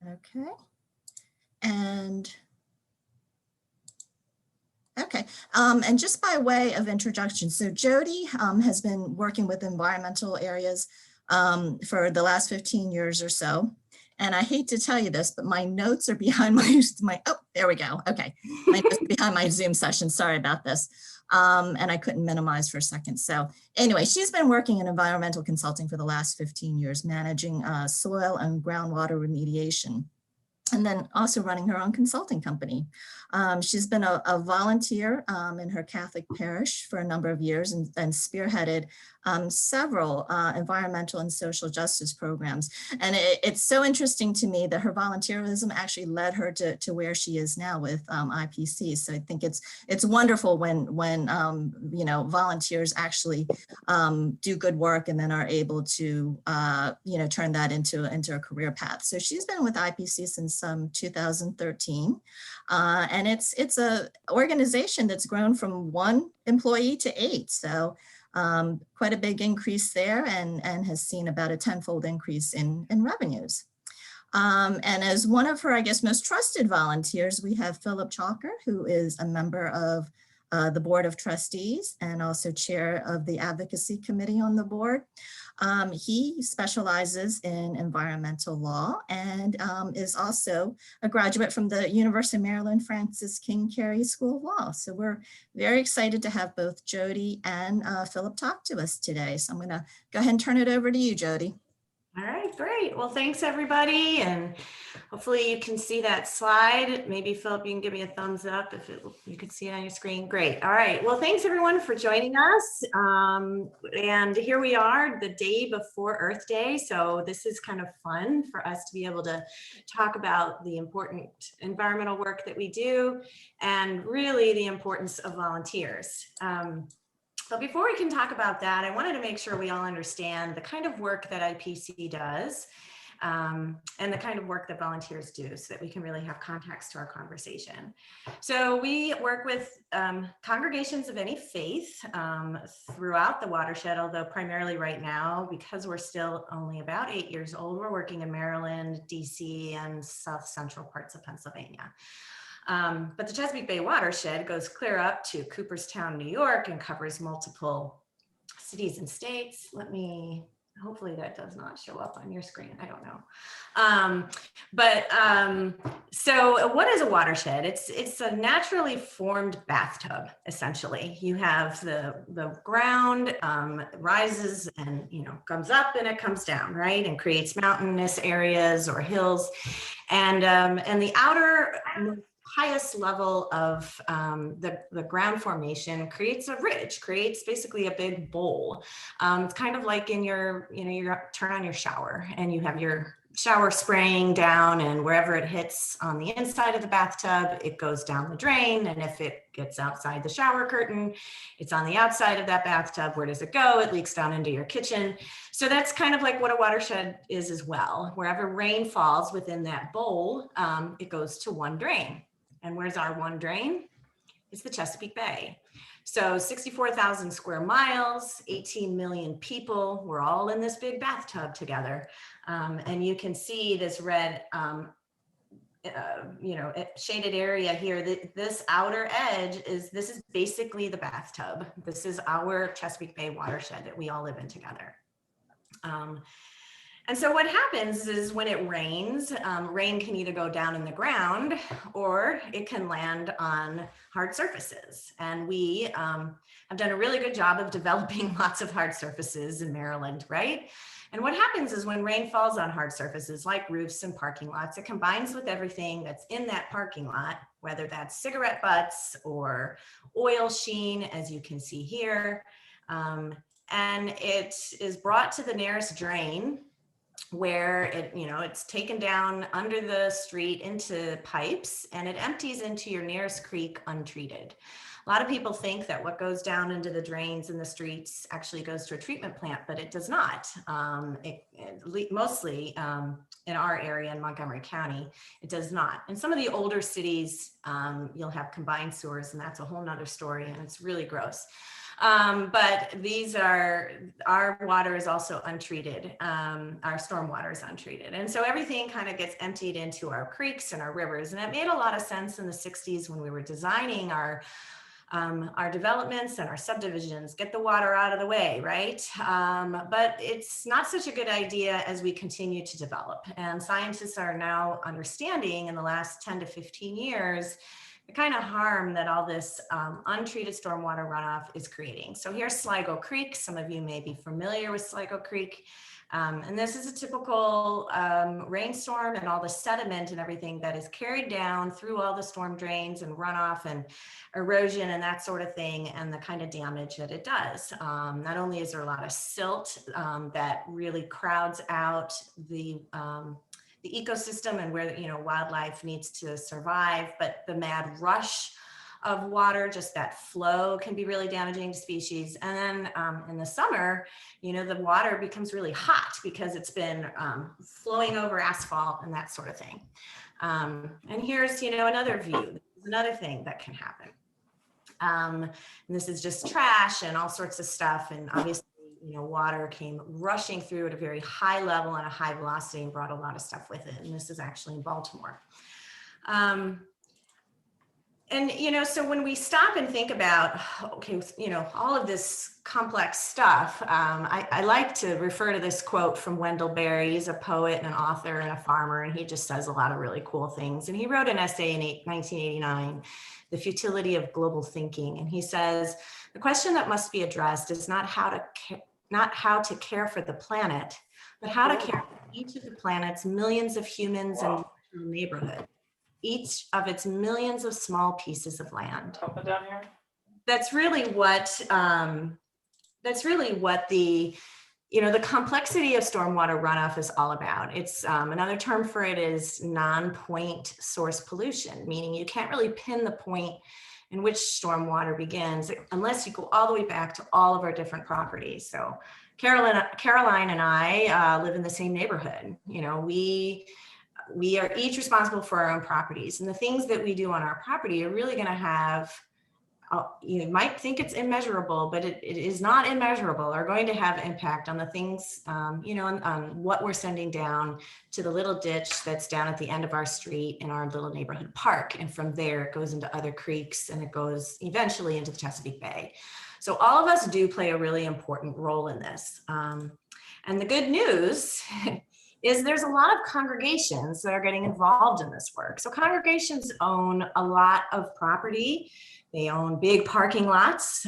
Okay. And okay, and just by way of introduction, so Jody has been working with environmental areas for the last 15 years or so. And I hate to tell you this, but my notes are behind oh, there we go. Okay, my notes are behind my Zoom session. Sorry about this. And I couldn't minimize for a second. So anyway, she's been working in environmental consulting for the last 15 years, managing soil and groundwater remediation, and then also running her own consulting company. She's been a volunteer in her Catholic parish for a number of years and spearheaded several environmental and social justice programs. And it's so interesting to me that her volunteerism actually led her to where she is now with IPC. So I think it's wonderful when you know, volunteers actually do good work and then are able to you know, turn that into a career path. So she's been with IPC since 2013, and it's a organization that's grown from 1 employee to 8. So quite a big increase there, and has seen about a 10-fold increase in revenues. And as one of her, I guess, most trusted volunteers, we have Philip Chalker, who is a member of the Board of Trustees and also chair of the Advocacy Committee on the board. He specializes in environmental law and is also a graduate from the University of Maryland Francis King Carey School of Law. So we're very excited to have both Jody and Philip talk to us today. So I'm going to go ahead and turn it over to you, Jody. All right, great. Well, thanks everybody. And hopefully you can see that slide. Maybe Philip, you can give me a thumbs up if you could see it on your screen. Great. All right. Well, thanks everyone for joining us. And here we are the day before Earth Day. So this is kind of fun for us to be able to talk about the important environmental work that we do and really the importance of volunteers. But before we can talk about that, I wanted to make sure we all understand the kind of work that IPC does and the kind of work that volunteers do so that we can really have context to our conversation. So we work with congregations of any faith throughout the watershed, although primarily right now, because we're still only about 8 years old, we're working in Maryland, DC, and south central parts of Pennsylvania. But the Chesapeake Bay watershed goes clear up to Cooperstown, New York, and covers multiple cities and states. Hopefully that does not show up on your screen. I don't know. So what is a watershed? It's a naturally formed bathtub, essentially. You have the ground rises and, you know, comes up and it comes down, right? And creates mountainous areas or hills. And the outer highest level of the ground formation creates a ridge, creates basically a big bowl. It's kind of like in your, you know, you turn on your shower and you have your shower spraying down, and wherever it hits on the inside of the bathtub, it goes down the drain. And if it gets outside the shower curtain, it's on the outside of that bathtub. Where does it go? It leaks down into your kitchen. So that's kind of like what a watershed is as well. Wherever rain falls within that bowl, it goes to one drain. And where's our one drain? It's the Chesapeake Bay. So 64,000 square miles, 18 million people, we're all in this big bathtub together. And you can see this red, you know, shaded area here. This outer edge this is basically the bathtub. This is our Chesapeake Bay watershed that we all live in together. And so what happens is when it rains, rain can either go down in the ground or it can land on hard surfaces. And we have done a really good job of developing lots of hard surfaces in Maryland, right? And what happens is when rain falls on hard surfaces like roofs and parking lots, it combines with everything that's in that parking lot, whether that's cigarette butts or oil sheen, as you can see here. And it is brought to the nearest drain, where it's taken down under the street into pipes and it empties into your nearest creek untreated. A lot of people think that what goes down into the drains in the streets actually goes to a treatment plant, but it does not. Mostly in our area in Montgomery County, it does not. In some of the older cities, you'll have combined sewers, and that's a whole nother story, and it's really gross. But our water is also untreated. Our storm water is untreated. And so everything kind of gets emptied into our creeks and our rivers. And it made a lot of sense in the 60s when we were designing our developments and our subdivisions, get the water out of the way, right? But it's not such a good idea as we continue to develop. And scientists are now understanding in the last 10 to 15 years the kind of harm that all this untreated stormwater runoff is creating. So here's Sligo Creek. Some of you may be familiar with Sligo Creek. And this is a typical rainstorm and all the sediment and everything that is carried down through all the storm drains and runoff and erosion and that sort of thing, and the kind of damage that it does. Not only is there a lot of silt that really crowds out the ecosystem and where wildlife needs to survive, but the mad rush of water, just that flow, can be really damaging to species. And then in the summer, the water becomes really hot because it's been flowing over asphalt and that sort of thing. And here's another view. Another thing that can happen. And this is just trash and all sorts of stuff, and obviously water came rushing through at a very high level and a high velocity and brought a lot of stuff with it. And this is actually in Baltimore. And, so when we stop and think about, okay, all of this complex stuff, I like to refer to this quote from Wendell Berry. He's a poet and an author and a farmer, and he just says a lot of really cool things. And he wrote an essay in 1989, The Futility of Global Thinking. And he says, the question that must be addressed is not how to care for the planet, but how to care for each of the planet's millions of humans and neighborhood. Each of its millions of small pieces of land. Down here. That's really what the complexity of stormwater runoff is all about. It's another term for it is non-point source pollution, meaning you can't really pin the point in which stormwater begins unless you go all the way back to all of our different properties. So Caroline and I live in the same neighborhood. We are each responsible for our own properties, and the things that we do on our property are really going to have, you might think it's immeasurable, but it is not immeasurable, are going to have impact on the things, on what we're sending down to the little ditch that's down at the end of our street in our little neighborhood park. And from there, it goes into other creeks and it goes eventually into the Chesapeake Bay. So all of us do play a really important role in this. And the good news is there's a lot of congregations that are getting involved in this work. So congregations own a lot of property. They own big parking lots,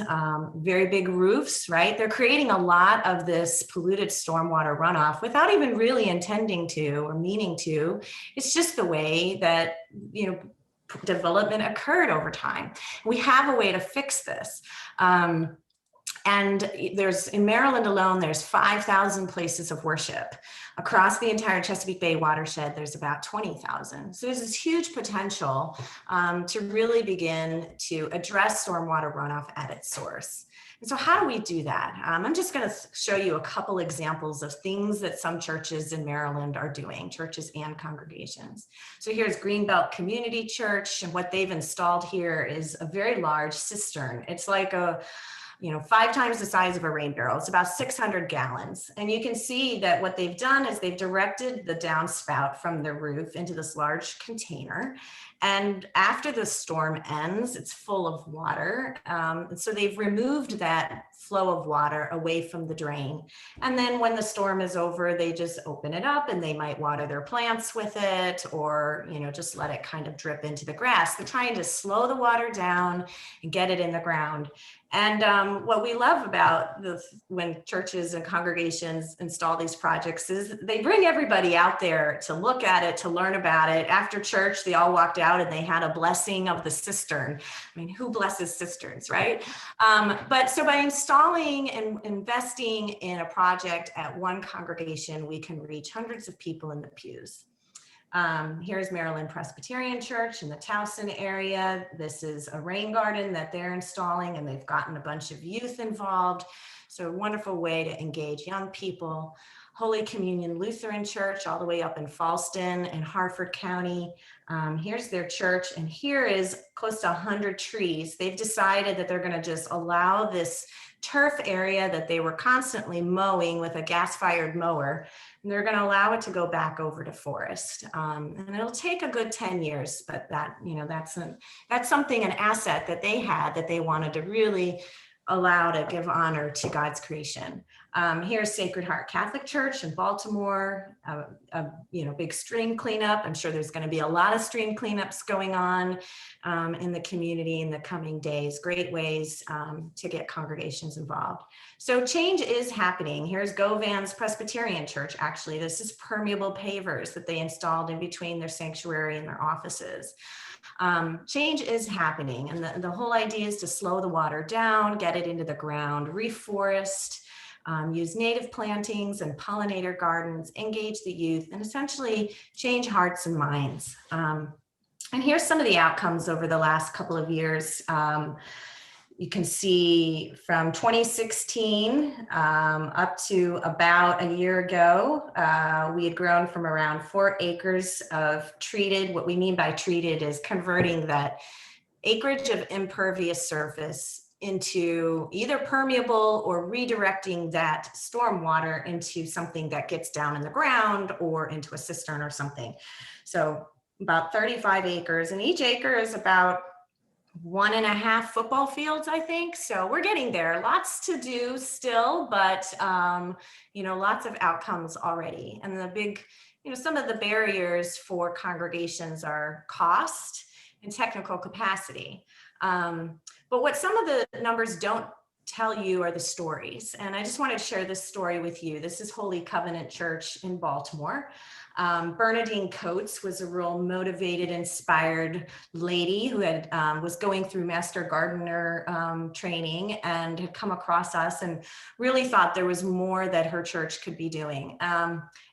very big roofs, right? They're creating a lot of this polluted stormwater runoff without even really intending to or meaning to. It's just the way that, development occurred over time. We have a way to fix this. And in Maryland alone, there's 5,000 places of worship. Across the entire Chesapeake Bay watershed, there's about 20,000. So there's this huge potential to really begin to address stormwater runoff at its source. And so how do we do that? I'm just going to show you a couple examples of things that some churches in Maryland are doing, churches and congregations. So here's Greenbelt Community Church, and what they've installed here is a very large cistern. It's like 5 times the size of a rain barrel. It's about 600 gallons. And you can see that what they've done is they've directed the downspout from the roof into this large container. And after the storm ends, it's full of water. So they've removed that flow of water away from the drain. And then when the storm is over, they just open it up and they might water their plants with it, or, just let it kind of drip into the grass. They're trying to slow the water down and get it in the ground. And what we love about when churches and congregations install these projects is they bring everybody out there to look at it, to learn about it. After church, they all walked out and they had a blessing of the cistern. I mean, who blesses cisterns, right? But so by installing and investing in a project at one congregation, we can reach hundreds of people in the pews. Here's Maryland Presbyterian Church in the Towson area. This is a rain garden that they're installing, and they've gotten a bunch of youth involved. So a wonderful way to engage young people. Holy Communion Lutheran Church all the way up in Falston and Harford County. Here's their church, and here is close to 100 trees. They've decided that they're going to just allow this turf area that they were constantly mowing with a gas-fired mower, and they're going to allow it to go back over to forest. And it'll take a good 10 years, but that, you know, that's something, an asset that they had that they wanted to really allow to give honor to God's creation. Here's Sacred Heart Catholic Church in Baltimore, big stream cleanup. I'm sure there's going to be a lot of stream cleanups going on in the community in the coming days. Great ways to get congregations involved. So change is happening. Here's Govan's Presbyterian Church. Actually, this is permeable pavers that they installed in between their sanctuary and their offices. Change is happening, and the whole idea is to slow the water down, get it into the ground, reforest, use native plantings and pollinator gardens, engage the youth, and essentially change hearts and minds. And here's some of the outcomes over the last couple of years. You can see from 2016 up to about a year ago, we had grown from around 4 acres of treated. What we mean by treated is converting that acreage of impervious surface into either permeable or redirecting that storm water into something that gets down in the ground or into a cistern or something. So about 35 acres, and each acre is about 1.5 football fields, I think. So we're getting there. Lots to do still, but lots of outcomes already. And the big, some of the barriers for congregations are cost and technical capacity. But what some of the numbers don't tell you are the stories. And I just wanted to share this story with you. This is Holy Covenant Church in Baltimore. Bernadine Coates was a real motivated, inspired lady who had was going through Master Gardener training and had come across us and really thought there was more that her church could be doing.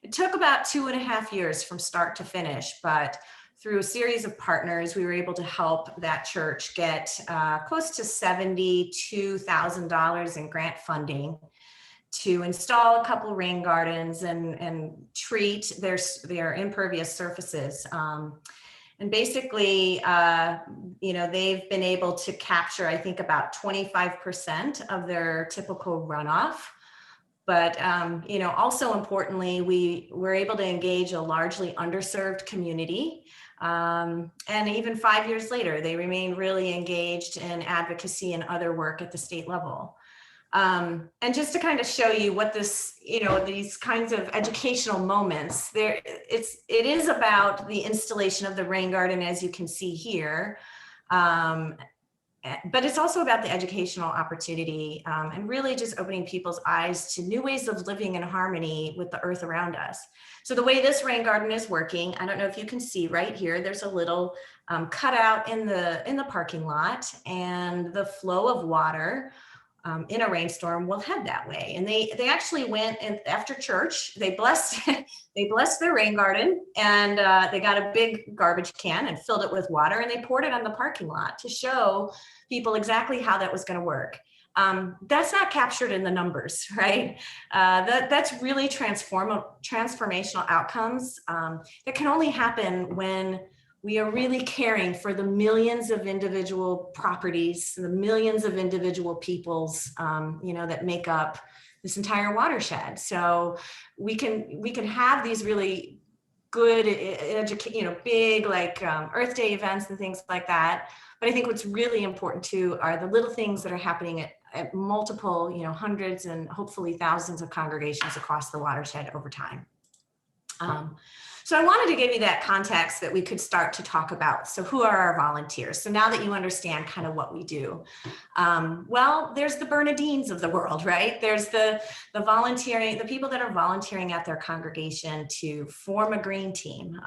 It took about 2.5 years from start to finish, but through a series of partners, we were able to help that church get close to $72,000 in grant funding to install a couple rain gardens and treat their impervious surfaces. And basically, they've been able to capture, I think, about 25% of their typical runoff. But, also importantly, we were able to engage a largely underserved community. And even 5 years later, they remain really engaged in advocacy and other work at the state level. And just to kind of show you what this, these kinds of educational moments, it is about the installation of the rain garden, as you can see here. But it's also about the educational opportunity and really just opening people's eyes to new ways of living in harmony with the earth around us. So the way this rain garden is working, I don't know if you can see right here, there's a little cutout in the parking lot, and the flow of water in a rainstorm will head that way. And they actually went, and after church, they blessed their rain garden, and they got a big garbage can and filled it with water, and they poured it on the parking lot to show people exactly how that was going to work. That's not captured in the numbers, right? That's really transformational outcomes that can only happen when we are really caring for the millions of individual properties, the millions of individual peoples, that make up this entire watershed. So we can have these really good big Earth Day events and things like that. But I think what's really important too are the little things that are happening at multiple, hundreds and hopefully thousands of congregations across the watershed over time. So I wanted to give you that context that we could start to talk about. So who are our volunteers? So now that you understand kind of what we do, well, there's the Bernadines of the world, right? There's the volunteering, the people that are volunteering at their congregation to form a green team.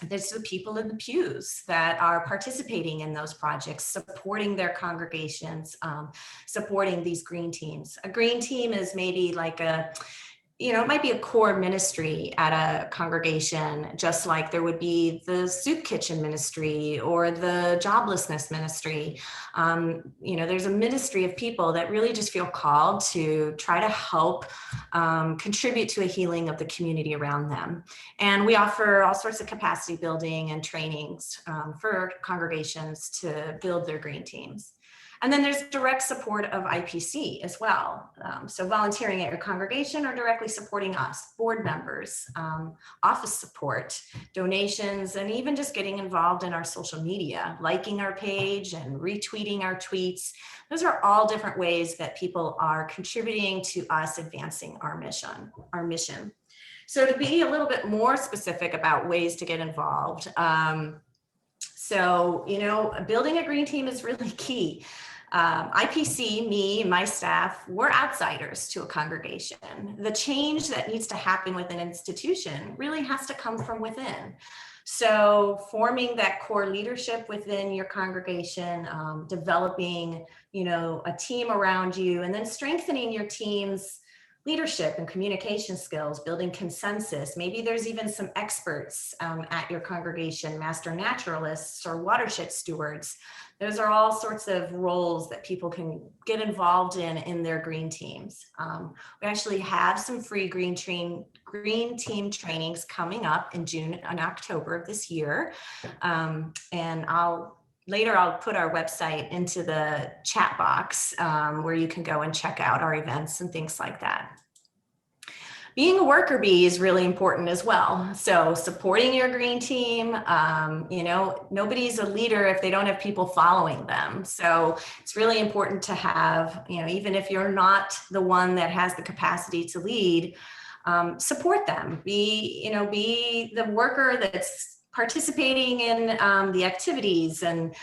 There's the people in the pews that are participating in those projects, supporting their congregations, supporting these green teams. A green team is maybe like it might be a core ministry at a congregation, just like there would be the soup kitchen ministry or the joblessness ministry. There's a ministry of people that really just feel called to try to help contribute to a healing of the community around them. And we offer all sorts of capacity building and trainings for congregations to build their green teams. And then there's direct support of IPC as well. So volunteering at your congregation or directly supporting us, board members, office support, donations, and even just getting involved in our social media, liking our page and retweeting our tweets. Those are all different ways that people are contributing to us advancing our mission. So to be a little bit more specific about ways to get involved, building a green team is really key. IPC, me, and my staff, we're outsiders to a congregation. The change that needs to happen with an institution really has to come from within. So forming that core leadership within your congregation, developing, a team around you, and then strengthening your team's leadership and communication skills, building consensus. Maybe there's even some experts at your congregation, master naturalists or watershed stewards. Those are all sorts of roles that people can get involved in their green teams. We actually have some free green team trainings coming up in June and October of this year. And Later, I'll put our website into the chat box where you can go and check out our events and things like that. Being a worker bee is really important as well. So supporting your green team, nobody's a leader if they don't have people following them. So it's really important to have, even if you're not the one that has the capacity to lead, support them. Be the worker that's participating in the activities and,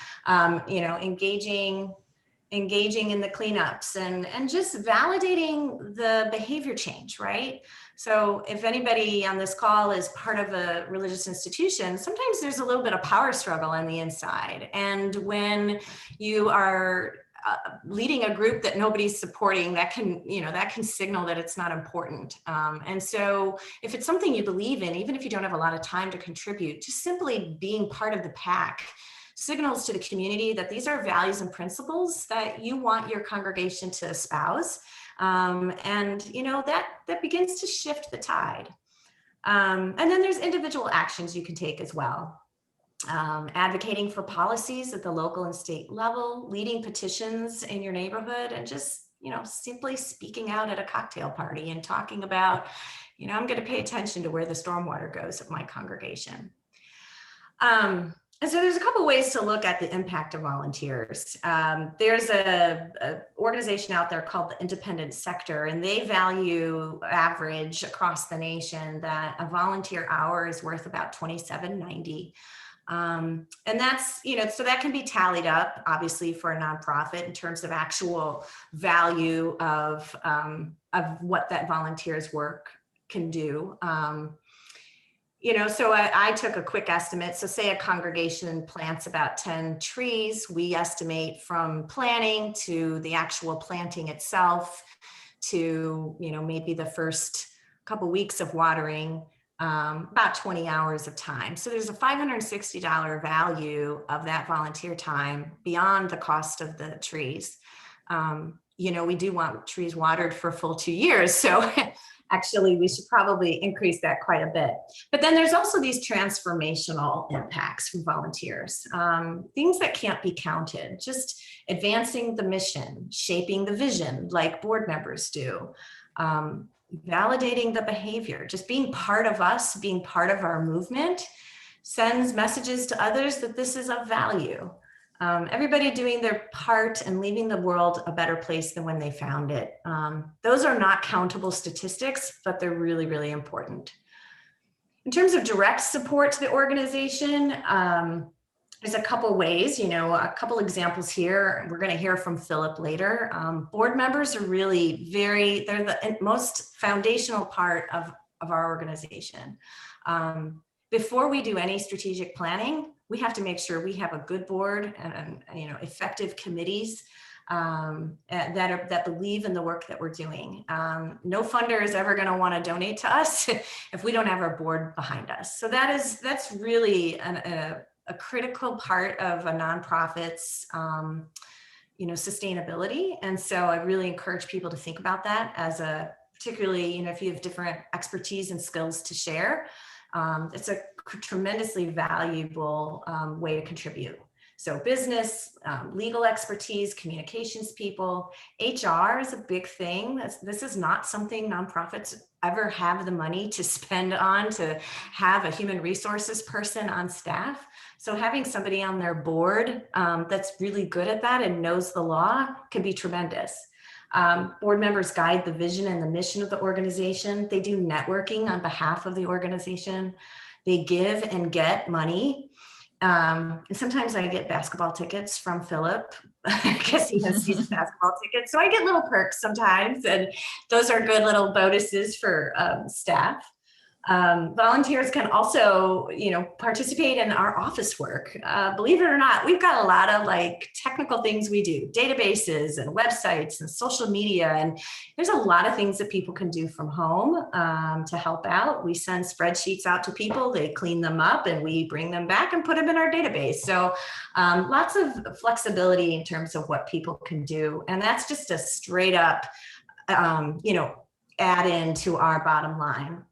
engaging in the cleanups and just validating the behavior change, right? So if anybody on this call is part of a religious institution, sometimes there's a little bit of power struggle on the inside. And when you are leading a group that nobody's supporting, that can signal that it's not important. And so if it's something you believe in, even if you don't have a lot of time to contribute, just simply being part of the pack signals to the community that these are values and principles that you want your congregation to espouse. That begins to shift the tide. And then there's individual actions you can take as well. Advocating for policies at the local and state level, leading petitions in your neighborhood, and just, simply speaking out at a cocktail party and talking about, I'm going to pay attention to where the stormwater goes at my congregation. And so there's a couple ways to look at the impact of volunteers. There's a organization out there called the Independent Sector, and they value average across the nation that a volunteer hour is worth about $27.90. And that's, so that can be tallied up, obviously, for a nonprofit in terms of actual value of what that volunteer's work can do. So I took a quick estimate. So say a congregation plants about 10 trees. We estimate from planning to the actual planting itself to, maybe the first couple weeks of watering, about 20 hours of time. So there's a $560 value of that volunteer time beyond the cost of the trees. We do want trees watered for a full 2 years. So actually, we should probably increase that quite a bit. But then there's also these transformational impacts from volunteers, things that can't be counted, just advancing the mission, shaping the vision like board members do, validating the behavior, just being part of us, being part of our movement, sends messages to others that this is of value. Everybody doing their part and leaving the world a better place than when they found it. Those are not countable statistics, but they're really, really important. In terms of direct support to the organization, there's a couple ways, a couple examples here. We're going to hear from Philip later. Board members are really they're the most foundational part of our organization. Before we do any strategic planning, we have to make sure we have a good board and effective committees that believe in the work that we're doing. No funder is ever going to want to donate to us if we don't have our board behind us. So that's really a critical part of a nonprofit's sustainability. And so I really encourage people to think about that particularly, if you have different expertise and skills to share. It's a tremendously valuable way to contribute. So business, legal expertise, communications people, HR is a big thing. This is not something nonprofits ever have the money to spend on, to have a human resources person on staff. So having somebody on their board that's really good at that and knows the law can be tremendous. Board members guide the vision and the mission of the organization. They do networking on behalf of the organization. They give and get money. And sometimes I get basketball tickets from Philip because he has season basketball tickets. So I get little perks sometimes, and those are good little bonuses for staff. Volunteers can also, participate in our office work. Believe it or not, we've got a lot of technical things we do, databases and websites and social media. And there's a lot of things that people can do from home to help out. We send spreadsheets out to people, they clean them up, and we bring them back and put them in our database. So lots of flexibility in terms of what people can do. And that's just a straight up, add in to our bottom line.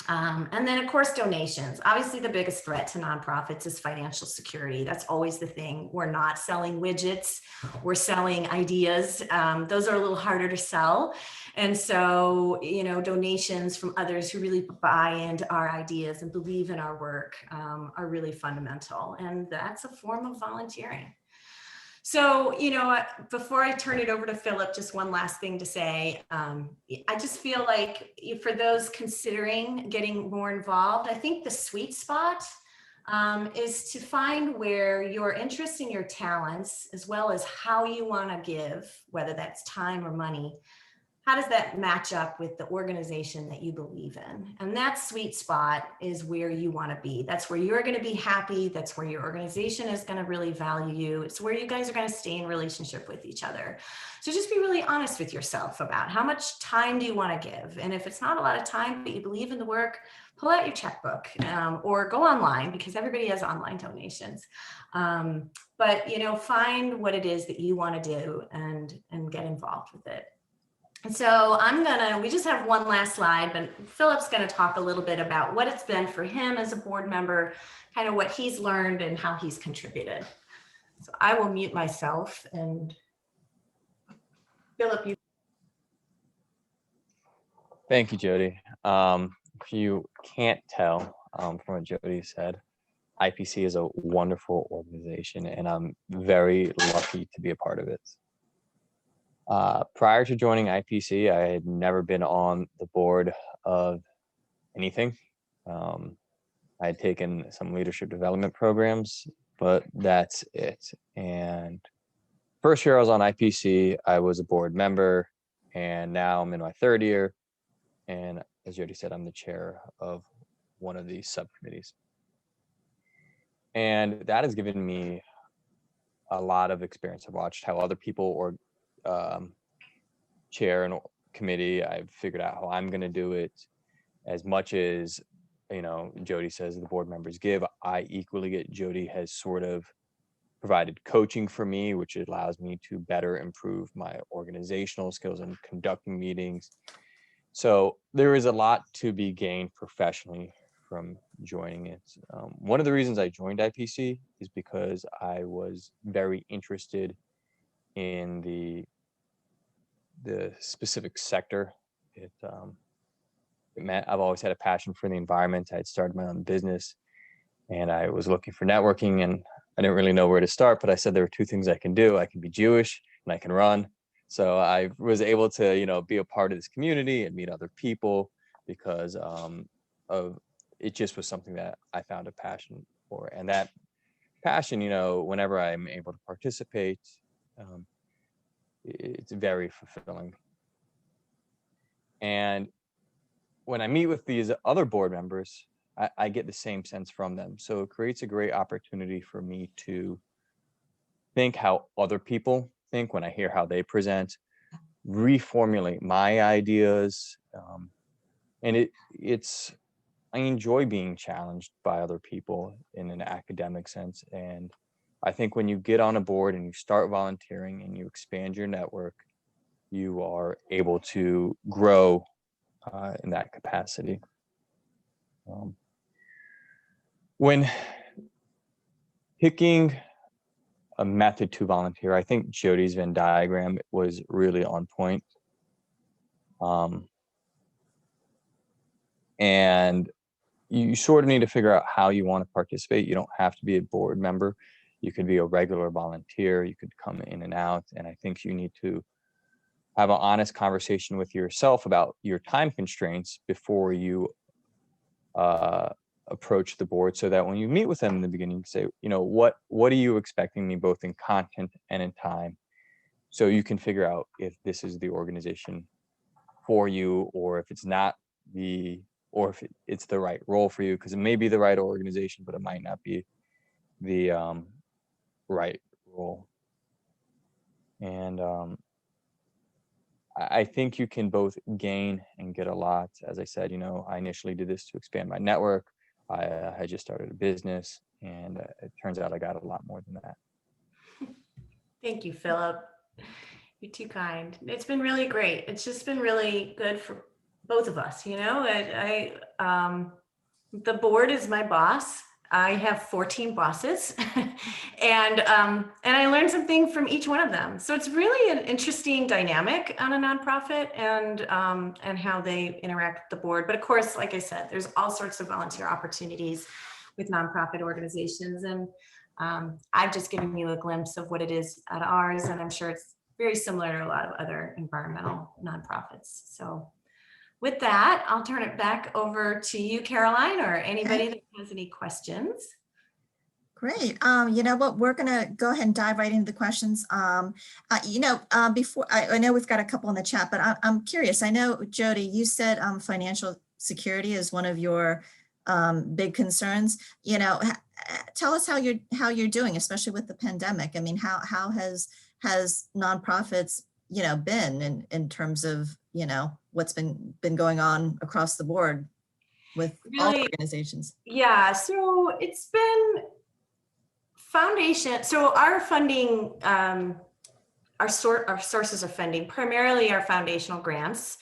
And then, of course, donations. Obviously, the biggest threat to nonprofits is financial security. That's always the thing. We're not selling widgets. We're selling ideas. Those are a little harder to sell. And so, donations from others who really buy into our ideas and believe in our work are really fundamental. And that's a form of volunteering. So, before I turn it over to Philip, just one last thing to say. I just feel like for those considering getting more involved, I think the sweet spot is to find where your interests and your talents, as well as how you want to give, whether that's time or money, how does that match up with the organization that you believe in? And that sweet spot is where you want to be. That's where you're going to be happy. That's where your organization is going to really value you. It's where you guys are going to stay in relationship with each other. So just be really honest with yourself about how much time do you want to give? And if it's not a lot of time, but you believe in the work, pull out your checkbook or go online, because everybody has online donations. But find what it is that you want to do and get involved with it. And so we just have one last slide, but Philip's going to talk a little bit about what it's been for him as a board member, kind of what he's learned and how he's contributed. So I will mute myself, and Philip, you. Thank you, Jody. If you can't tell from what Jody said, IPC is a wonderful organization, and I'm very lucky to be a part of it. Prior to joining IPC, I had never been on the board of anything. I had taken some leadership development programs, but that's it. And first year I was on IPC, I was a board member, and now I'm in my third year. And as Jody said, I'm the chair of one of these subcommittees. And that has given me a lot of experience. I've watched how other people chair a committee. I've figured out how I'm going to do it. As much as, Jody says the board members give, I equally get. Jody has sort of provided coaching for me, which allows me to better improve my organizational skills and conducting meetings. So there is a lot to be gained professionally from joining it. One of the reasons I joined IPC is because I was very interested in the specific sector. I've always had a passion for the environment. I had started my own business, and I was looking for networking, and I didn't really know where to start, but I said there were two things I can do. I can be Jewish and I can run. So I was able to, be a part of this community and meet other people because of it. Just was something that I found a passion for, and that passion, whenever I'm able to participate, it's very fulfilling. And when I meet with these other board members, I get the same sense from them. So it creates a great opportunity for me to think how other people think when I hear how they present, reformulate my ideas. And I enjoy being challenged by other people in an academic sense. And I think when you get on a board and you start volunteering and you expand your network, you are able to grow in that capacity. When picking a method to volunteer, I think Jody's Venn diagram was really on point. And you sort of need to figure out how you want to participate. You don't have to be a board member. You could be a regular volunteer. You could come in and out. And I think you need to have an honest conversation with yourself about your time constraints before you approach the board, so that when you meet with them in the beginning, you say, what are you expecting me both in content and in time, so you can figure out if this is the organization for you, or if it's not or if it's the right role for you, because it may be the right organization, but it might not be the right role. And I think you can both gain and get a lot. As I said, I initially did this to expand my network. I had just started a business, and it turns out I got a lot more than that. Thank you, Philip. You're too kind. It's been really great. It's just been really good for both of us. The board is my boss. I have 14 bosses, and I learned something from each one of them. So it's really an interesting dynamic on a nonprofit, and how they interact with the board. But of course, like I said, there's all sorts of volunteer opportunities with nonprofit organizations, and I've just given you a glimpse of what it is at ours, and I'm sure it's very similar to a lot of other environmental nonprofits. So with that, I'll turn it back over to you, Caroline, or anybody that has any questions. Great. You know what, we're going to go ahead and dive right into the questions. Before, I know we've got a couple in the chat, but I'm curious. I know, Jody, you said financial security is one of your big concerns. Tell us how you're doing, especially with the pandemic. I mean, how has nonprofits, been in terms of, what's been going on across the board with all organizations? Yeah, so it's been foundation. So our funding, our sources of funding primarily are foundational grants.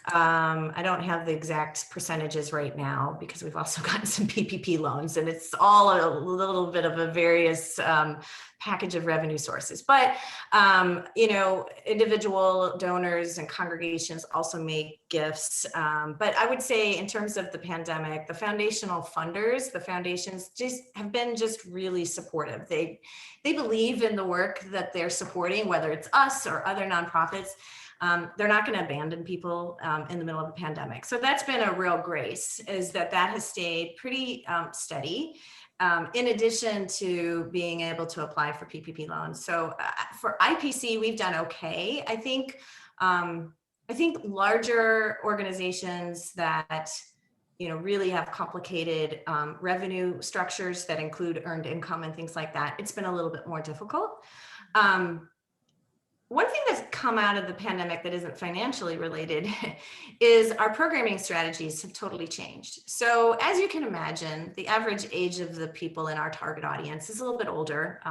I don't have the exact percentages right now because we've also gotten some PPP loans, and it's all a little bit of a various package of revenue sources. But, individual donors and congregations also make gifts. But I would say in terms of the pandemic, the foundational funders, the foundations have been really supportive. They believe in the work that they're supporting, whether it's us or other nonprofits. They're not going to abandon people in the middle of a pandemic. So that's been a real grace, is that has stayed pretty steady, in addition to being able to apply for PPP loans. So for IPC, we've done okay. I think larger organizations that really have complicated revenue structures that include earned income and things like that, it's been a little bit more difficult. One thing that's come out of the pandemic that isn't financially related is our programming strategies have totally changed. So as you can imagine, the average age of the people in our target audience is a little bit older.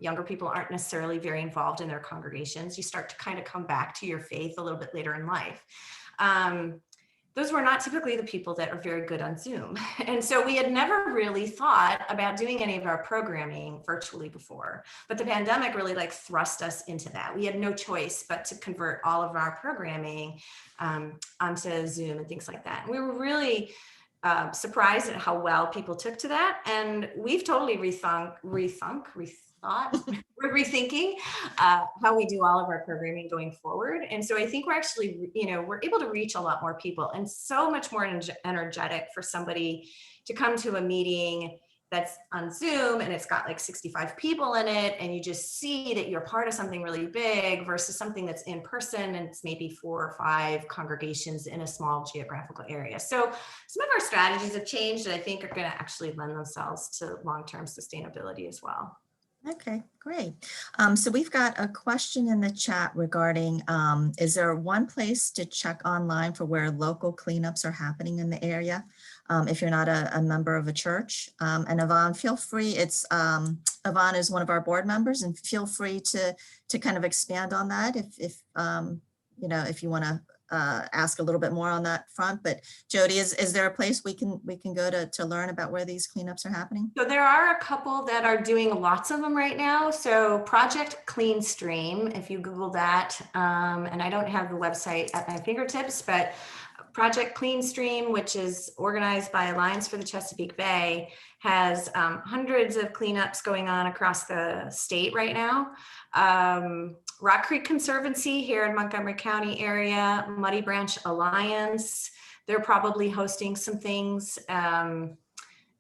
Younger people aren't necessarily very involved in their congregations. You start to kind of come back to your faith a little bit later in life. Those were not typically the people that are very good on Zoom. And so we had never really thought about doing any of our programming virtually before, but the pandemic really thrust us into that. We had no choice but to convert all of our programming onto Zoom and things like that. And we were really surprised at how well people took to that. And we've totally we're rethinking how we do all of our programming going forward. And so I think we're actually, we're able to reach a lot more people, and so much more energetic for somebody to come to a meeting that's on Zoom and it's got 65 people in it, and you just see that you're part of something really big versus something that's in person and it's maybe 4 or 5 congregations in a small geographical area. So some of our strategies have changed that I think are going to actually lend themselves to long-term sustainability as well. Okay, great. So we've got a question in the chat regarding, is there one place to check online for where local cleanups are happening in the area? If you're not a member of a church. And Yvonne, feel free, Yvonne is one of our board members, and feel free to kind of expand on that if you know, if you want to ask a little bit more on that front. But Jody, is there a place we can go to learn about where these cleanups are happening? So there are a couple that are doing lots of them right now. So Project Clean Stream, if you Google that, and I don't have the website at my fingertips, but Project Clean Stream, which is organized by Alliance for the Chesapeake Bay, has hundreds of cleanups going on across the state right now. Rock Creek Conservancy here in Montgomery County area, Muddy Branch Alliance, they're probably hosting some things. And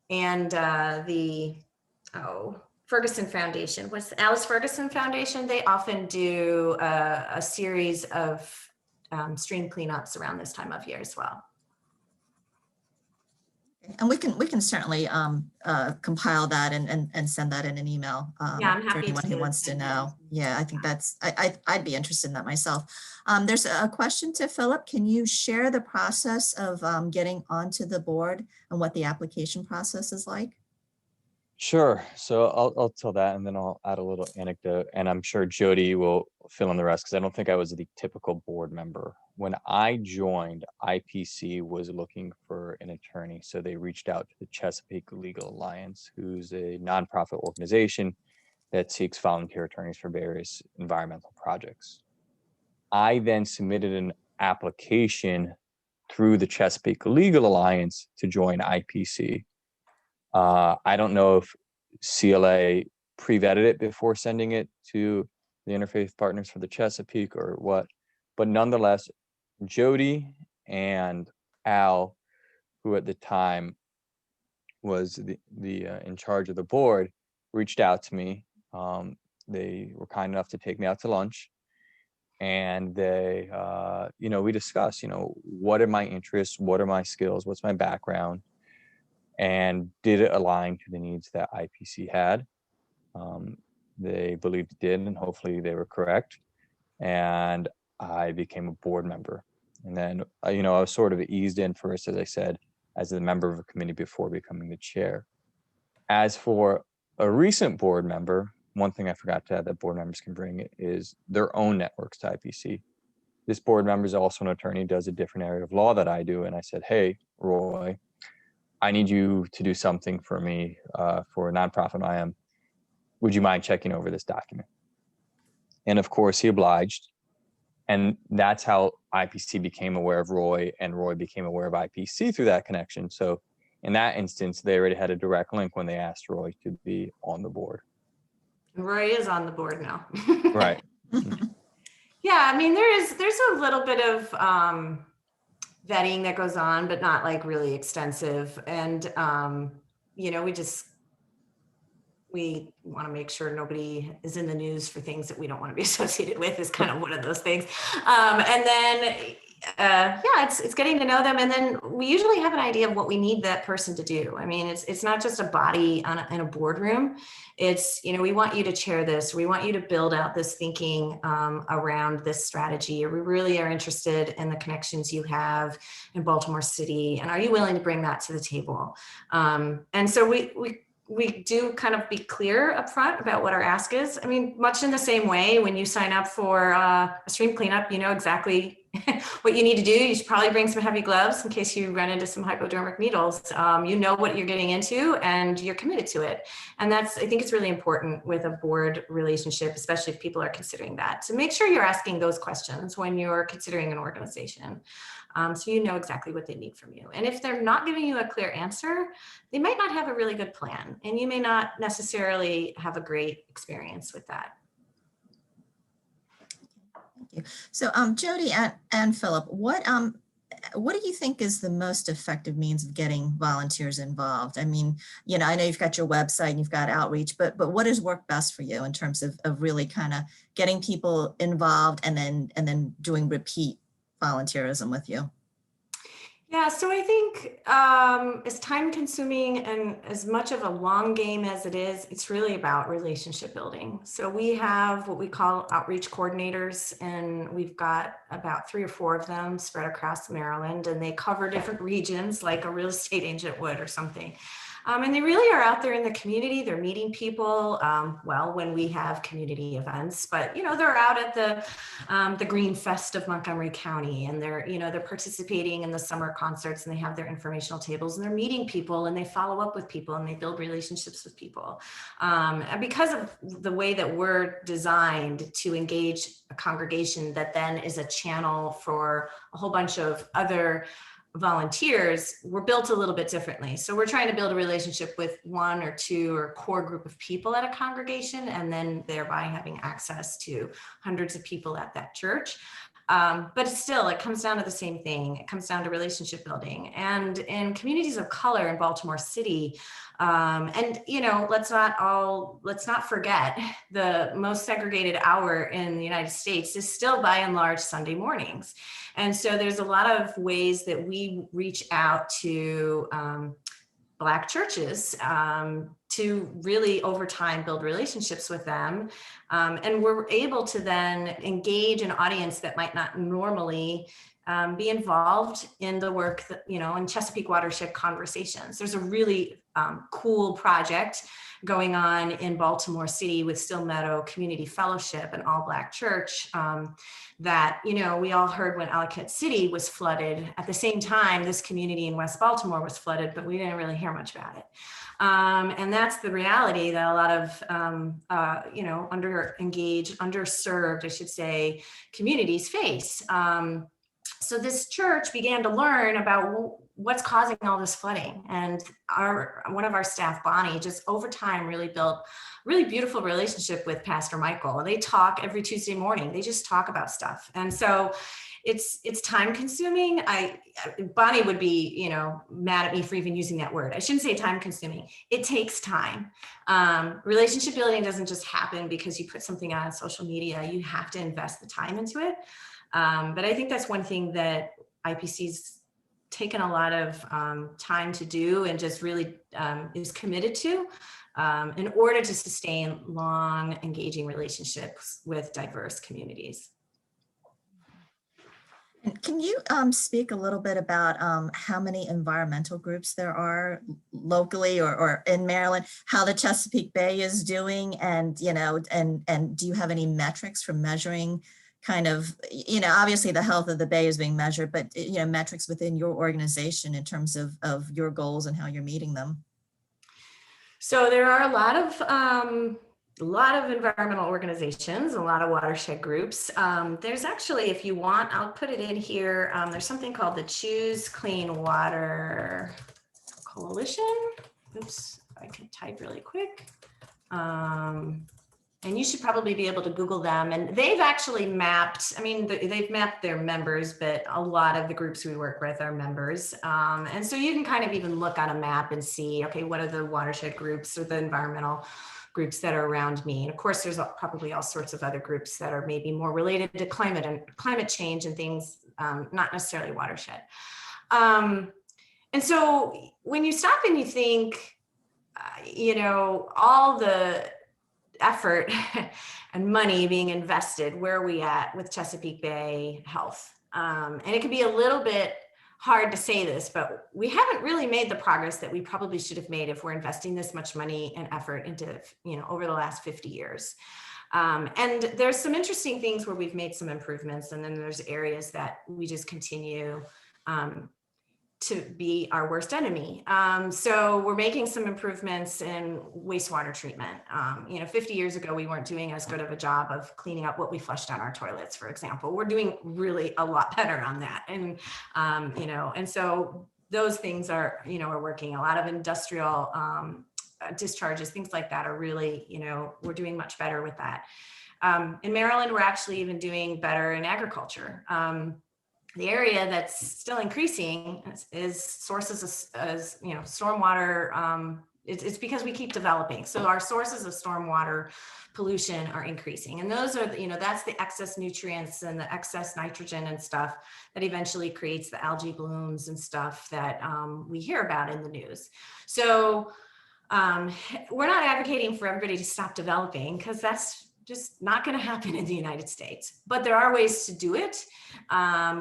the Ferguson Foundation, what's Alice Ferguson Foundation? They often do a series of stream cleanups around this time of year as well. And we can certainly compile that and send that in an email Yeah, I'm for happy anyone who wants to know. Yeah, I think that's, I'd be interested in that myself. There's a question to Philip. Can you share the process of getting onto the board and what the application process is like? Sure. So I'll tell that, and then I'll add a little anecdote, and I'm sure Jody will fill in the rest, because I don't think I was the typical board member. When I joined, IPC was looking for an attorney. So they reached out to the Chesapeake Legal Alliance, who's a nonprofit organization that seeks volunteer attorneys for various environmental projects. I then submitted an application through the Chesapeake Legal Alliance to join IPC. I don't know if CLA pre-vetted it before sending it to the Interfaith Partners for the Chesapeake or what, but nonetheless, Jody and Al, who at the time was the in charge of the board, reached out to me. They were kind enough to take me out to lunch, and they, we discussed, what are my interests, what are my skills, what's my background, and did it align to the needs that IPC had. They believed it did, and hopefully they were correct. And I became a board member. And then, I was sort of eased in first, as I said, as a member of a committee before becoming the chair. As for a recent board member, one thing I forgot to add that board members can bring is their own networks to IPC. This board member is also an attorney, does a different area of law that I do. And I said, hey, Roy, I need you to do something for me for a nonprofit I am. Would you mind checking over this document? And of course, he obliged. And that's how IPC became aware of Roy, and Roy became aware of IPC through that connection. So in that instance, they already had a direct link when they asked Roy to be on the board. Roy is on the board now. Right. Yeah, I mean, there's a little bit of vetting that goes on, but not like really extensive. And, we want to make sure nobody is in the news for things that we don't want to be associated with, is kind of one of those things. And then, it's getting to know them. And then we usually have an idea of what we need that person to do. I mean, it's not just a body in a boardroom. It's, we want you to chair this. We want you to build out this thinking around this strategy. We really are interested in the connections you have in Baltimore City. And are you willing to bring that to the table? And so we do kind of be clear up front about what our ask is. I mean, much in the same way, when you sign up for a stream cleanup, you know exactly what you need to do. You should probably bring some heavy gloves in case you run into some hypodermic needles. You know what you're getting into and you're committed to it. And I think it's really important with a board relationship, especially if people are considering that, to make sure you're asking those questions when you're considering an organization. So you know exactly what they need from you. And if they're not giving you a clear answer, they might not have a really good plan, and you may not necessarily have a great experience with that. Thank you. So Jody and Philip, what do you think is the most effective means of getting volunteers involved? I mean, I know you've got your website and you've got outreach, but what has worked best for you in terms of really kind of getting people involved and then doing repeat volunteerism with you? Yeah, so I think it's time consuming and as much of a long game as it is, it's really about relationship building. So we have what we call outreach coordinators, and we've got about 3 or 4 of them spread across Maryland, and they cover different regions like a real estate agent would or something. And they really are out there in the community. They're meeting people, well, when we have community events, but, you know, they're out at the Green Fest of Montgomery County, and they're, you know, they're participating in the summer concerts, and they have their informational tables, and they're meeting people, and they follow up with people, and they build relationships with people. And because of the way that we're designed to engage a congregation that then is a channel for a whole bunch of other volunteers, we're built a little bit differently. So we're trying to build a relationship with 1 or 2 or core group of people at a congregation, and then thereby having access to hundreds of people at that church. But still, it comes down to the same thing. It comes down to relationship building. And in communities of color in Baltimore City, and, you know, let's not forget the most segregated hour in the United States is still by and large Sunday mornings. And so there's a lot of ways that we reach out to Black churches to really over time build relationships with them. And we're able to then engage an audience that might not normally be involved in the work that, you know, in Chesapeake Watershed Conversations. There's a really cool project going on in Baltimore City with Still Meadow Community Fellowship, an all Black church that, you know, we all heard when Ellicott City was flooded. At the same time, this community in West Baltimore was flooded, but we didn't really hear much about it. And that's the reality that a lot of, you know, underserved, I should say, communities face. So this church began to learn about what's causing all this flooding. And one of our staff, Bonnie, just over time really built a really beautiful relationship with Pastor Michael. They talk every Tuesday morning. They just talk about stuff. And so it's time consuming. Bonnie would be, you know, mad at me for even using that word. I shouldn't say time consuming. It takes time. Relationship building doesn't just happen because you put something on social media. You have to invest the time into it. But I think that's one thing that IPC's taken a lot of time to do and just really is committed to in order to sustain long, engaging relationships with diverse communities. And can you speak a little bit about how many environmental groups there are locally or in Maryland, how the Chesapeake Bay is doing, and, you know, and do you have any metrics for measuring kind of, you know, obviously the health of the Bay is being measured, but, you know, metrics within your organization in terms of your goals and how you're meeting them? So there are a lot of environmental organizations, a lot of watershed groups. There's actually, if you want, I'll put it in here. There's something called the Choose Clean Water Coalition. Oops, I can type really quick. And you should probably be able to Google them. And they've actually mapped, I mean, they've mapped their members, but a lot of the groups we work with are members. And so you can kind of even look on a map and see, okay, what are the watershed groups or the environmental groups that are around me? And of course, there's probably all sorts of other groups that are maybe more related to climate change and things, not necessarily watershed. And so when you stop and you think, you know, all the effort and money being invested, where are we at with Chesapeake Bay Health? And it can be a little bit hard to say this, but we haven't really made the progress that we probably should have made if we're investing this much money and effort into, you know, over the last 50 years. And there's some interesting things where we've made some improvements, and then there's areas that we just continue to be our worst enemy. So we're making some improvements in wastewater treatment. You know, 50 years ago, we weren't doing as good of a job of cleaning up what we flushed down our toilets, for example. We're doing really a lot better on that. And, you know, and so those things are, you know, are working. A lot of industrial discharges, things like that are really, you know, we're doing much better with that. In Maryland, we're actually even doing better in agriculture. The area that's still increasing is sources as you know, stormwater it's because we keep developing. So our sources of stormwater pollution are increasing. And those are, that's the excess nutrients and the excess nitrogen and stuff that eventually creates the algae blooms and stuff that we hear about in the news. So we're not advocating for everybody to stop developing, because that's just not going to happen in the United States. But there are ways to do it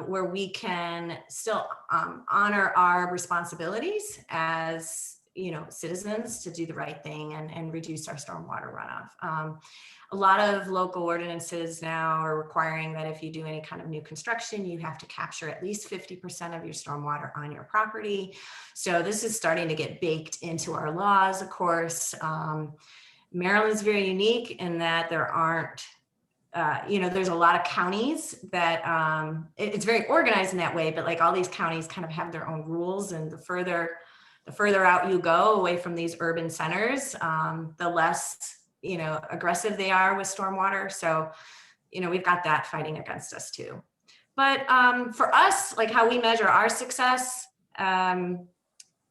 where we can still honor our responsibilities as citizens to do the right thing and reduce our stormwater runoff. A lot of local ordinances now are requiring that if you do any kind of new construction, you have to capture at least 50% of your stormwater on your property. So this is starting to get baked into our laws, of course. Maryland's very unique in that there aren't, there's a lot of counties that it's very organized in that way, but like all these counties kind of have their own rules, and the further out you go away from these urban centers, the less, aggressive they are with stormwater. So, we've got that fighting against us too. But for us, like how we measure our success,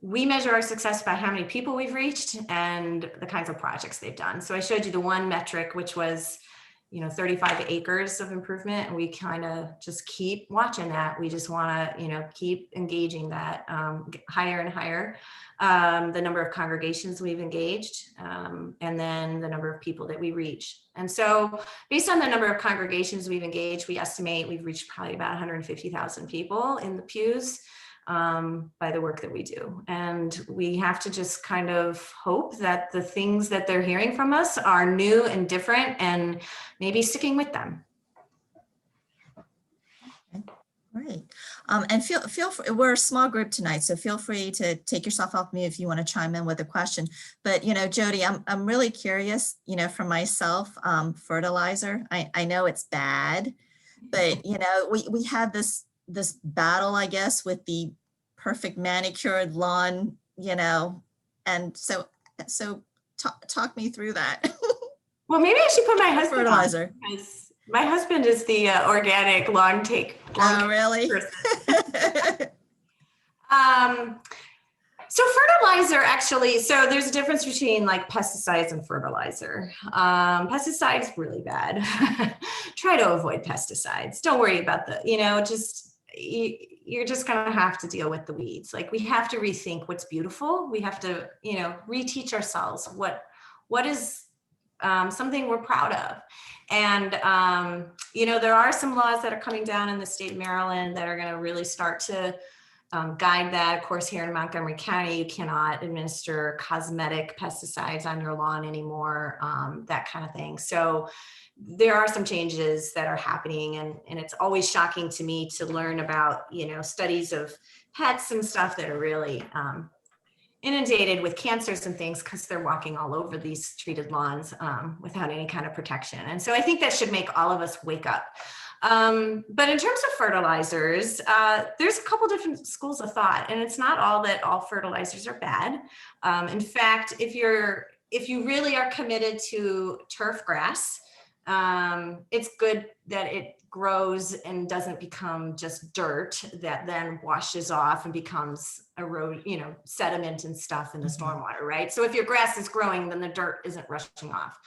we measure our success by how many people we've reached and the kinds of projects they've done. So I showed you the one metric, which was 35 acres of improvement, and we kind of just keep watching that. We just want to, keep engaging that higher and higher, the number of congregations we've engaged, and then the number of people that we reach. And so based on the number of congregations we've engaged, we estimate we've reached probably about 150,000 people in the pews by the work that we do. And we have to just kind of hope that the things that they're hearing from us are new and different, and maybe sticking with them. Great. And feel free, we're a small group tonight, so feel free to take yourself off mute if you want to chime in with a question. But, Jody, I'm really curious, for myself, fertilizer, I know it's bad, but, we had this battle, I guess, with the perfect manicured lawn, and so talk me through that. Well, maybe I should put my husband fertilizer on, because my husband is the organic lawn really? So fertilizer, actually, so there's a difference between like pesticides and fertilizer. Pesticides, really bad. Try to avoid pesticides. Don't worry about you're just going to have to deal with the weeds. Like, we have to rethink what's beautiful. We have to, reteach ourselves what is something we're proud of. And, there are some laws that are coming down in the state of Maryland that are going to really start to guide that. Of course, here in Montgomery County, you cannot administer cosmetic pesticides on your lawn anymore, that kind of thing. So there are some changes that are happening, and it's always shocking to me to learn about, studies of pets and stuff that are really inundated with cancers and things because they're walking all over these treated lawns without any kind of protection. And so I think that should make all of us wake up. But in terms of fertilizers, there's a couple different schools of thought, and it's not all fertilizers are bad. In fact, if you really are committed to turf grass, it's good that it grows and doesn't become just dirt that then washes off and becomes sediment and stuff in the stormwater, right? So if your grass is growing, then the dirt isn't rushing off.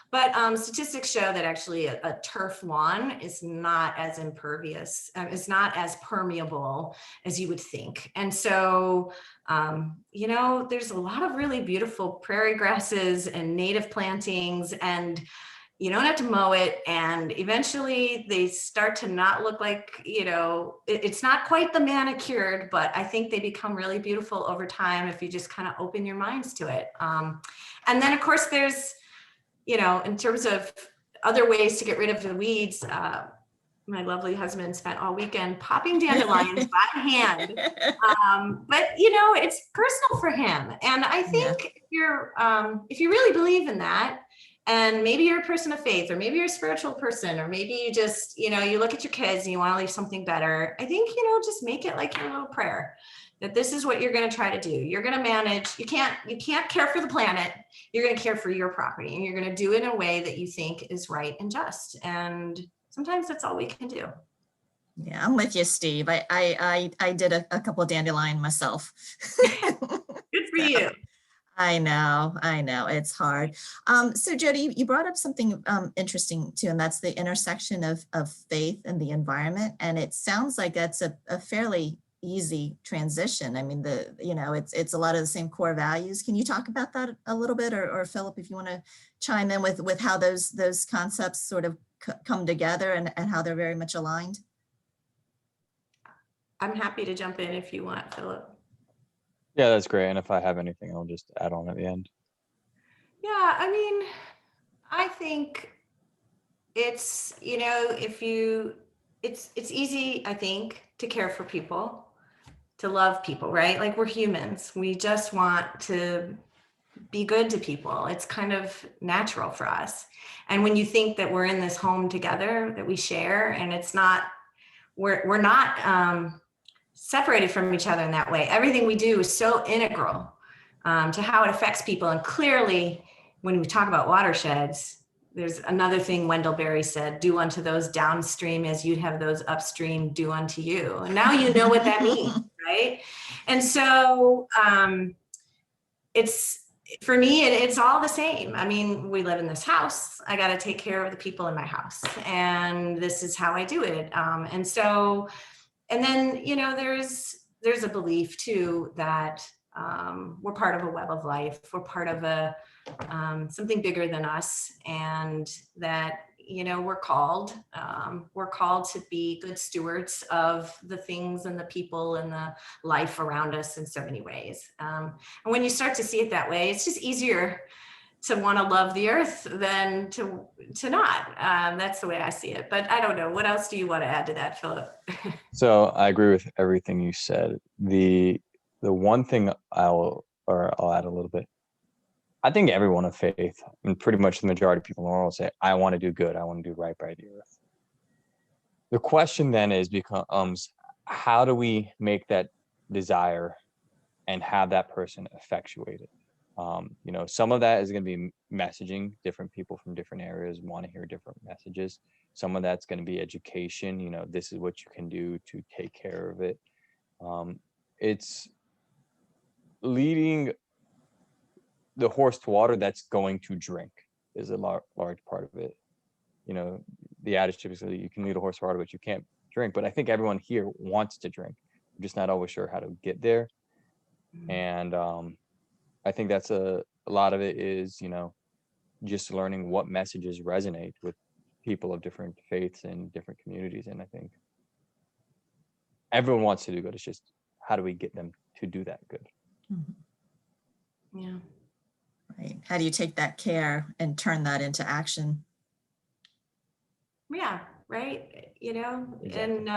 But statistics show that actually a turf lawn is not as impervious, is not as permeable as you would think. And so, there's a lot of really beautiful prairie grasses and native plantings, and you don't have to mow it, and eventually they start to not look like, it's not quite the manicured, but I think they become really beautiful over time if you just kind of open your minds to it. And then of course there's, in terms of other ways to get rid of the weeds, my lovely husband spent all weekend popping dandelions by hand. But it's personal for him. And I think if you really believe in that, and maybe you're a person of faith, or maybe you're a spiritual person, or maybe you just, you look at your kids and you want to leave something better. I think, just make it like your little prayer, that this is what you're going to try to do. You're going to manage. You can't care for the planet. You're going to care for your property, and you're going to do it in a way that you think is right and just. And sometimes that's all we can do. Yeah, I'm with you, Steve. I did a couple of dandelion myself. Good for you. I know, it's hard. So Jody, you brought up something interesting too, and that's the intersection of faith and the environment. And it sounds like that's a fairly easy transition. I mean, it's a lot of the same core values. Can you talk about that a little bit, or Philip, if you want to chime in with how those concepts sort of come together and how they're very much aligned? I'm happy to jump in if you want, Philip. Yeah, that's great. And if I have anything, I'll just add on at the end. Yeah, I mean, I think it's, it's easy, I think, to care for people, to love people, right? Like, we're humans. We just want to be good to people. It's kind of natural for us. And when you think that we're in this home together that we share, and it's not, we're not separated from each other in that way. Everything we do is so integral to how it affects people. And clearly, when we talk about watersheds, there's another thing Wendell Berry said: do unto those downstream as you'd have those upstream do unto you. And now you know what that means, right? And so it's, for me, it's all the same. I mean, we live in this house. I got to take care of the people in my house, and this is how I do it. And then, there's a belief too that we're part of a web of life. We're part of something bigger than us, and that, we're called to be good stewards of the things and the people and the life around us in so many ways. And when you start to see it that way, it's just easier to want to love the earth than to not. That's the way I see it. But I don't know. What else do you want to add to that, Philip? So I agree with everything you said. The one thing I'll add a little bit. I think everyone of faith, and pretty much the majority of people in the world, say, I want to do good. I want to do right by the earth. The question then becomes, how do we make that desire and have that person effectuated? Some of that is going to be messaging. Different people from different areas want to hear different messages. Some of that's going to be education. This is what you can do to take care of it. It's leading the horse to water that's going to drink is a large part of it. The adage is that you can lead a horse to water, but you can't drink. But I think everyone here wants to drink. We're just not always sure how to get there. And I think that's a lot of it is, just learning what messages resonate with people of different faiths and different communities. And I think everyone wants to do good. It's just, how do we get them to do that good? Mm-hmm. Yeah. Right. How do you take that care and turn that into action? Yeah. Right. Exactly. And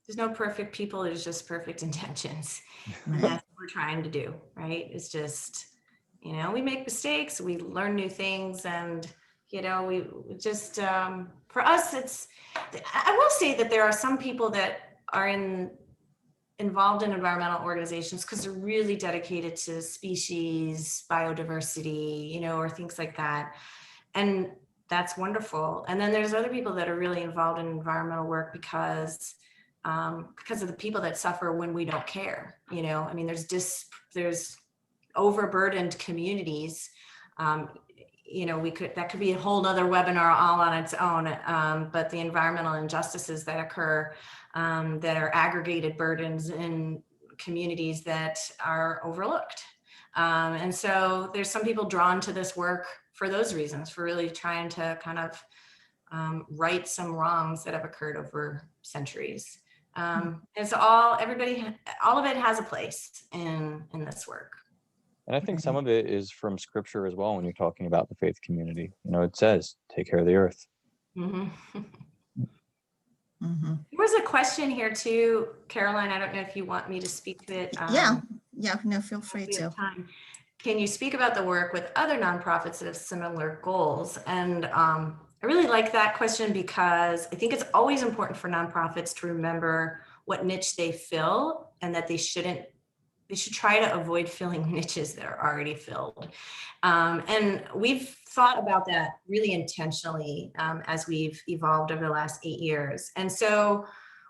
there's no perfect people. There's just perfect intentions. Right. And that's what we're trying to do. Right. It's just, we make mistakes, we learn new things, and, we just, for us, I will say that there are some people that are involved in environmental organizations because they're really dedicated to species, biodiversity, or things like that. And that's wonderful. And then there's other people that are really involved in environmental work because of the people that suffer when we don't care. There's overburdened communities. That could be a whole nother webinar all on its own. But the environmental injustices that occur, that are aggregated burdens in communities that are overlooked. And so there's some people drawn to this work for those reasons, for really trying to kind of right some wrongs that have occurred over centuries. And so all of it has a place in this work. And I think some of it is from scripture as well. When you're talking about the faith community, it says, take care of the earth. Mm-hmm. Mm-hmm. There was a question here too, Caroline. I don't know if you want me to speak to it. Yeah, no, feel free to. Can you speak about the work with other nonprofits that have similar goals? And I really like that question because I think it's always important for nonprofits to remember what niche they fill, and that they should try to avoid filling niches that are already filled. And we've thought about that really intentionally as we've evolved over the last 8 years. And so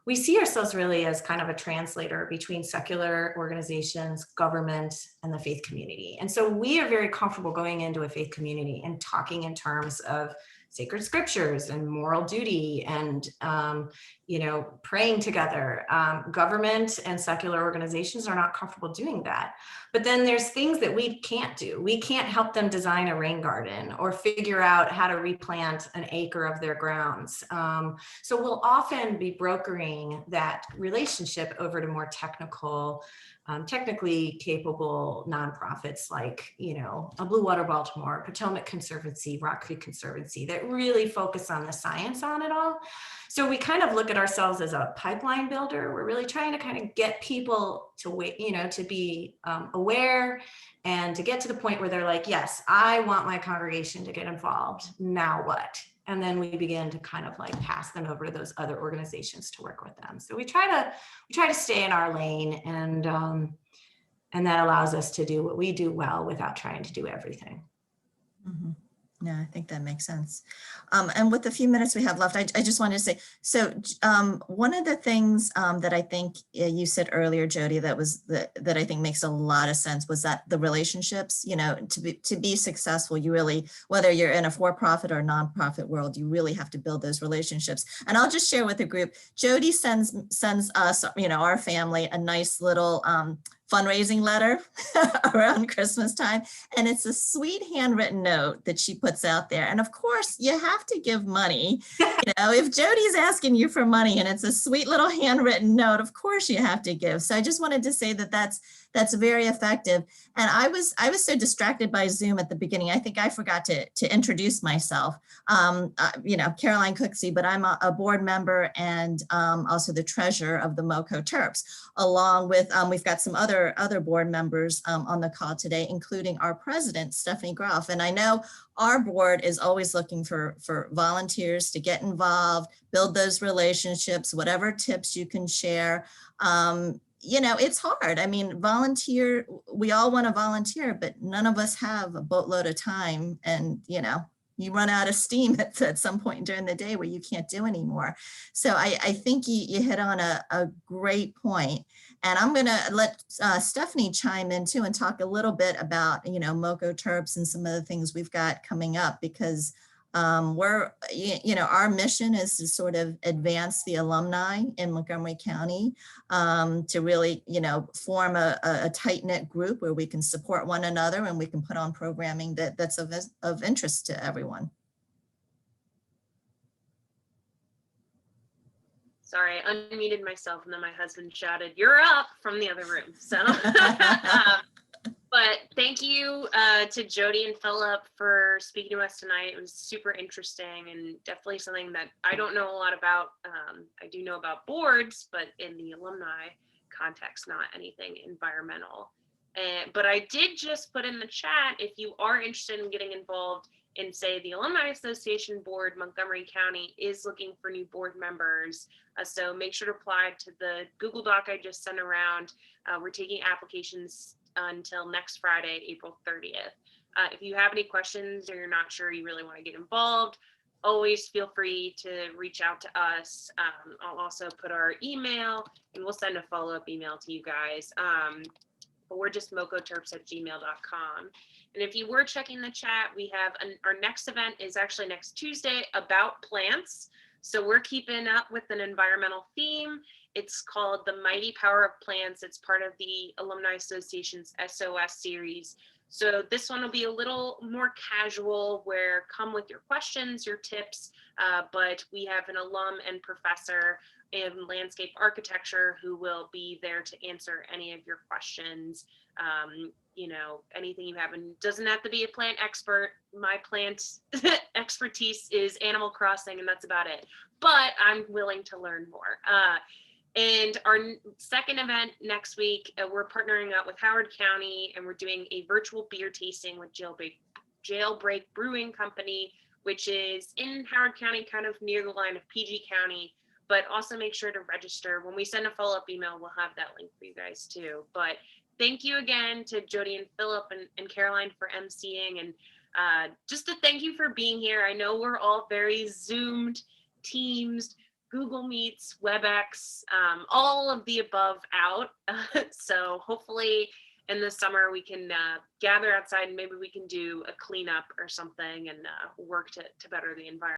we see ourselves really as kind of a translator between secular organizations, government, and the faith community. And so we are very comfortable going into a faith community and talking in terms of sacred scriptures and moral duty and, praying together. Government and secular organizations are not comfortable doing that. But then there's things that we can't do. We can't help them design a rain garden or figure out how to replant an acre of their grounds. So we'll often be brokering that relationship over to more technically capable nonprofits like, a Blue Water Baltimore, Potomac Conservancy, Rock Creek Conservancy that really focus on the science on it all. So we kind of look at ourselves as a pipeline builder. We're really trying to kind of get people to wait, to be aware and to get to the point where they're like, yes, I want my congregation to get involved. Now what? And then we begin to kind of like pass them over to those other organizations to work with them. So we try to stay in our lane, and that allows us to do what we do well without trying to do everything. Mm-hmm. No, I think that makes sense. And with the few minutes we have left, I just wanted to say, so one of the things that I think you said earlier, Jody, that I think makes a lot of sense was that the relationships, to be successful, you really, whether you're in a for-profit or nonprofit world, you really have to build those relationships. And I'll just share with the group, Jody sends us, our family, a nice little fundraising letter around Christmas time. And it's a sweet handwritten note that she puts out there. And of course, you have to give money. If Jody's asking you for money and it's a sweet little handwritten note, of course you have to give. So I just wanted to say that that's very effective. And I was so distracted by Zoom at the beginning. I think I forgot to introduce myself. Caroline Cooksey, but I'm a board member and also the treasurer of the MoCo Terps, along with, we've got some other board members on the call today, including our president, Stephanie Groff. And I know our board is always looking for volunteers to get involved, build those relationships, whatever tips you can share. It's hard. I mean, we all want to volunteer, but none of us have a boatload of time. And, you run out of steam at some point during the day where you can't do anymore. So I think you hit on a great point. And I'm going to let Stephanie chime in too and talk a little bit about, MoCo Terps and some of the things we've got coming up, because our mission is to sort of advance the alumni in Montgomery County, to really, form a tight-knit group where we can support one another and we can put on programming that's of interest to everyone. Sorry, I unmuted myself and then my husband shouted, "You're up," from the other room. So but thank you to Jody and Philip for speaking to us tonight. It was super interesting and definitely something that I don't know a lot about. I do know about boards, but in the alumni context, not anything environmental. But I did just put in the chat, if you are interested in getting involved in, say, the Alumni Association Board, Montgomery County is looking for new board members. So make sure to apply to the Google Doc I just sent around. We're taking applications until next Friday, April 30th. If you have any questions or you're not sure you really want to get involved, always feel free to reach out to us. I'll also put our email and we'll send a follow-up email to you guys. But we're just mocoterps@gmail.com. And if you were checking the chat, we have our next event is actually next Tuesday about plants. So we're keeping up with an environmental theme. It's called The Mighty Power of Plants. It's part of the Alumni Association's SOS series. So this one will be a little more casual, where come with your questions, your tips, but we have an alum and professor in landscape architecture who will be there to answer any of your questions. Anything you have, and doesn't have to be a plant expert. My plant expertise is Animal Crossing, and that's about it. But I'm willing to learn more. And our second event next week, we're partnering up with Howard County, and we're doing a virtual beer tasting with Jailbreak Brewing Company, which is in Howard County, kind of near the line of PG County. But also make sure to register. When we send a follow-up email, we'll have that link for you guys too. But thank you again to Jody and Philip and Caroline for emceeing, and just to thank you for being here. I know we're all very Zoomed, Teams, Google Meets, WebEx, all of the above out. So hopefully in the summer we can gather outside and maybe we can do a cleanup or something and work to better the environment.